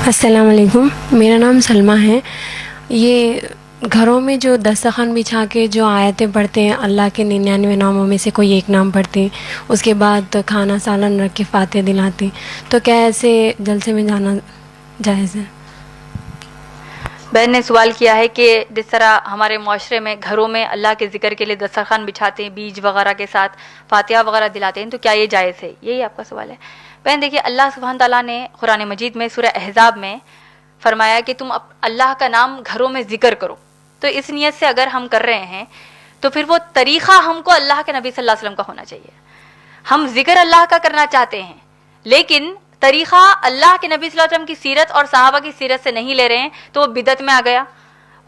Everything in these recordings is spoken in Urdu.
السلام علیکم، میرا نام سلمہ ہے۔ یہ گھروں میں جو دسترخوان بچھا کے جو آیتیں پڑھتے ہیں، اللہ کے 99 ناموں میں سے کوئی ایک نام پڑھتے ہیں، اس کے بعد کھانا سالن رکھ کے فاتحہ دلاتے ہیں، تو کیا ایسے جلسے میں جانا جائز ہے؟ بہن نے سوال کیا ہے کہ جس طرح ہمارے معاشرے میں گھروں میں اللہ کے ذکر کے لیے دسترخوان بچھاتے ہیں، بیج وغیرہ کے ساتھ فاتحہ وغیرہ دلاتے ہیں، تو کیا یہ جائز ہے؟ یہی آپ کا سوال ہے۔ بہن دیکھیے، اللہ سبحانہ تعالیٰ نے قرآن مجید میں سورہ احزاب میں فرمایا کہ تم اللہ کا نام گھروں میں ذکر کرو۔ تو اس نیت سے اگر ہم کر رہے ہیں تو پھر وہ طریقہ ہم کو اللہ کے نبی صلی اللہ علیہ وسلم کا ہونا چاہیے۔ ہم ذکر اللہ کا کرنا چاہتے ہیں، لیکن طریقہ اللہ کے نبی صلی اللہ علیہ وسلم کی سیرت اور صحابہ کی سیرت سے نہیں لے رہے ہیں، تو وہ بدعت میں آ گیا۔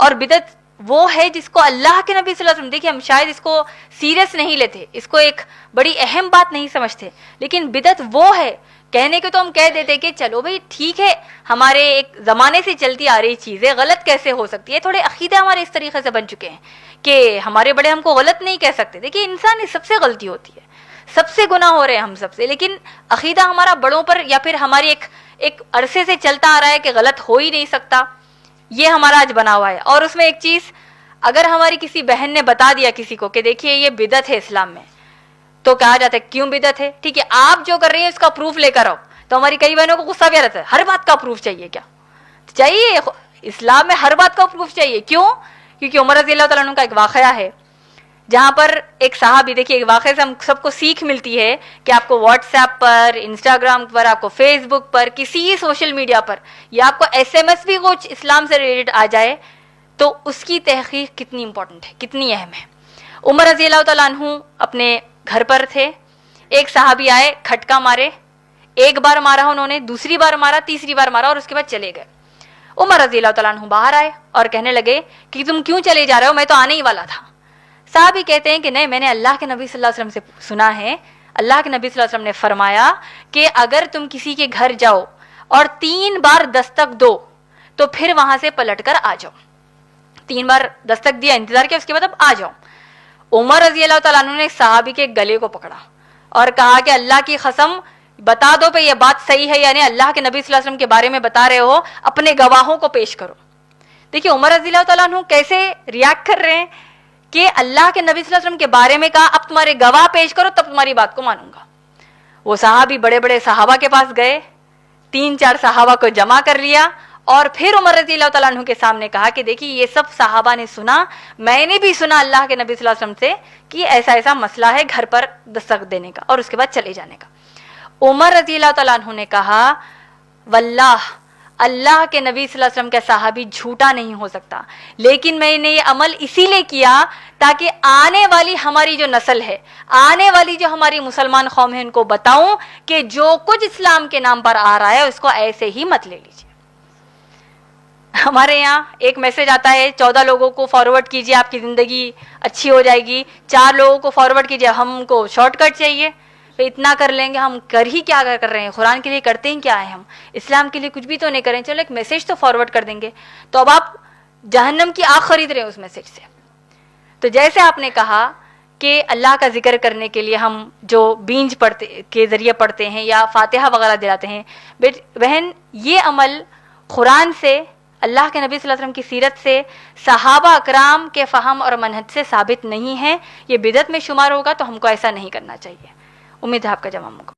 اور بدعت وہ ہے جس کو اللہ کے نبی صلی اللہ علیہ وسلم، دیکھیے ہم شاید اس کو سیریس نہیں لیتے، اس کو ایک بڑی اہم بات نہیں سمجھتے، لیکن بدعت وہ ہے، کہنے کے تو ہم کہہ دیتے کہ چلو بھائی ٹھیک ہے، ہمارے ایک زمانے سے چلتی آ رہی چیزیں غلط کیسے ہو سکتی ہے؟ تھوڑے عقیدے ہمارے اس طریقے سے بن چکے ہیں کہ ہمارے بڑے ہم کو غلط نہیں کہہ سکتے۔ دیکھیے انسان سب سے غلطی ہوتی ہے، سب سے گناہ ہو رہے ہیں ہم سب سے، لیکن عقیدہ ہمارا بڑوں پر یا پھر ہماری ایک عرصے سے چلتا آ رہا ہے کہ غلط ہو ہی نہیں سکتا، یہ ہمارا آج بنا ہوا ہے۔ اور اس میں ایک چیز، اگر ہماری کسی بہن نے بتا دیا کسی کو کہ دیکھیے یہ بدعت ہے اسلام میں، تو کہا جاتا ہے کیوں بدعت ہے؟ ٹھیک ہے، آپ جو کر رہی ہیں اس کا پروف لے کر آؤ۔ تو ہماری کئی بہنوں کو غصہ بھی رہتا ہے، ہر بات کا پروف چاہیے۔ کیا چاہیے؟ اسلام میں ہر بات کا پروف چاہیے۔ کیوں؟ کیونکہ عمر رضی اللہ تعالیٰ عنہ کا ایک واقعہ ہے جہاں پر ایک صحابی، دیکھیے ایک واقعے سے ہم سب کو سیکھ ملتی ہے کہ آپ کو واٹس ایپ پر، انسٹاگرام پر، آپ کو فیس بک پر، کسی سوشل میڈیا پر، یا آپ کو SMS بھی کچھ اسلام سے ریلیٹڈ آ جائے تو اس کی تحقیق کتنی امپورٹنٹ ہے، کتنی اہم ہے۔ عمر رضی اللہ تعالیٰ عنہ اپنے گھر پر تھے، ایک صحابی آئے، کھٹکا مارے، ایک بار مارا انہوں نے، دوسری بار مارا، تیسری بار مارا، اور اس کے بعد چلے گئے۔ عمر رضی اللہ تعالیٰ عنہ باہر آئے اور کہنے لگے کہ تم کیوں چلے جا رہے ہو؟ میں تو آنے ہی والا تھا۔ صحابی کہتے ہیں کہ نہیں، میں نے اللہ کے نبی صلی اللہ علیہ وسلم سے سنا ہے، اللہ کے نبی صلی اللہ علیہ وسلم نے فرمایا کہ اگر تم کسی کے گھر جاؤ اور 3 بار دستک دو تو پھر وہاں سے پلٹ کر آ جاؤ۔ 3 بار دستک دیا، انتظار کیا، اس کے بعد اب آ جاؤ۔ عمر رضی اللہ تعالیٰ عنہ نے صحابی کے گلے کو پکڑا اور کہا کہ اللہ کی قسم بتا دو پہ یہ بات صحیح ہے یا نہیں، اللہ کے نبی صلی اللہ علیہ وسلم کے بارے میں بتا رہے ہو، اپنے گواہوں کو پیش کرو۔ دیکھیے عمر رضی اللہ تعالیٰ عنہ کیسے ریاکٹ کر رہے ہیں کہ اللہ کے نبی صلی اللہ علیہ وسلم کے بارے میں کہا، اب تمہارے گواہ پیش کرو تب تمہاری بات کو مانوں گا۔ وہ صحابی بڑے بڑے صحابہ کے پاس گئے، 3-4 صحابہ کو جمع کر لیا اور پھر عمر رضی اللہ تعالیٰ عنہ کے سامنے کہا کہ دیکھیے یہ سب صحابہ نے سنا، میں نے بھی سنا اللہ کے نبی صلی اللہ علیہ وسلم سے کہ ایسا ایسا مسئلہ ہے گھر پر دستک دینے کا اور اس کے بعد چلے جانے کا۔ عمر رضی اللہ تعالیٰ عنہ نے کہا واللہ اللہ کے نبی صلی اللہ علیہ وسلم کا صحابی جھوٹا نہیں ہو سکتا، لیکن میں نے یہ عمل اسی لیے کیا تاکہ آنے والی ہماری جو نسل ہے، آنے والی جو ہماری مسلمان قوم ہے، ان کو بتاؤں کہ جو کچھ اسلام کے نام پر آ رہا ہے اس کو ایسے ہی مت لے لیجیے۔ ہمارے یہاں ایک میسج آتا ہے 14 لوگوں کو فارورڈ کیجیے آپ کی زندگی اچھی ہو جائے گی، 4 لوگوں کو فارورڈ کیجیے، ہم کو شارٹ کٹ چاہیے، اتنا کر لیں گے، ہم کر ہی کیا کر رہے ہیں؟ قرآن کے لیے کرتے ہیں کیا ہے؟ ہم اسلام کے لیے کچھ بھی تو نہیں کریں، چلو ایک میسج تو فارورڈ کر دیں گے، تو اب آپ جہنم کی آگ خرید رہے ہیں اس میسج سے۔ تو جیسے آپ نے کہا کہ اللہ کا ذکر کرنے کے لیے ہم جو بیج پڑھتے کے ذریعے پڑھتے ہیں یا فاتحہ وغیرہ دلاتے ہیں، بہن یہ عمل قرآن سے، اللہ کے نبی صلی اللہ علیہ وسلم کی سیرت سے، صحابہ اکرام کے فہم اور منہج سے ثابت نہیں ہے، یہ بدعت میں شمار ہوگا، تو ہم کو ایسا نہیں کرنا چاہیے۔ امید ہے آپ کا جواب ہوگا۔